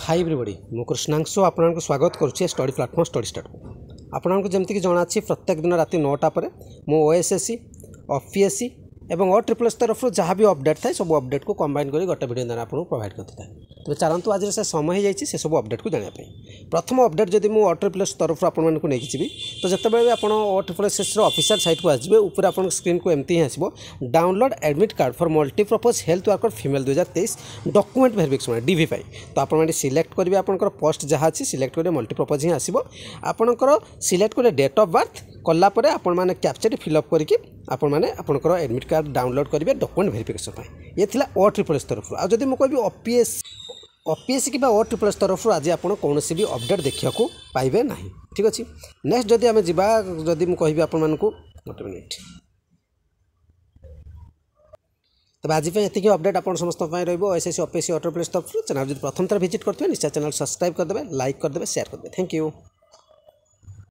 Hi everybody मु कृष्णांशु आपन स्वागत करुच्चे स्टडी प्लाटफॉर्म स्टडी स्टार्ट आपन को जमती जना प्रत्येक दिन राति 9टा पर मु ओएसएससी ओपीएससी एवं OSSC तरफ जहाँ भी अपडेट थाए सब अपडेट को कंबाइन कर गोटे वीडियो द्वारा आपको प्रोवाइड करता है। तेज चलतु आज से समय हो से सब अपडेट को जानापी प्रथम अपडेट जब मुझे OSSC तरफ आपको नहीं जी तो जिते आप OSSC ऑफिशियल साइट को आसवे ऊपर आप स्क्रीन को एमती ही आसो download admit card for multipurpose health worker female 2023 document verification DV तो आप सिलेक्ट करेंगे आपंकर पोस्ट जहाँ अच्छी सिलेक्ट करेंगे मल्टीपर्पज ही आसो आपंकर सिलेक्ट करेंगे डेट ऑफ बर्थ कलापर आपण मैंने कैप्चर फिलअप करके आपण मैंने आपंकर एडमिट कार्ड डाउनलोड करेंगे डॉक्यूमेंट वेरिफिकेशन ये थिला OSSC तरफ आज जब मुझे ओपीएससी कि OSSC तरफ आज आप कौन भी अपडेट देखा पाइबे ना। ठीक अच्छे नेक्स्ट जदि आम जा जदि मुझे कह आपण गोटे मिनिट तब आज ये अपडेट आप समस्त OSSC OPSC OSSC तरफ चैनल जो प्रथम थर विजिट करते हैं निश्चय चैनल सब्सक्राइब करदे लाइक करदे शेयर करदे। Thank you.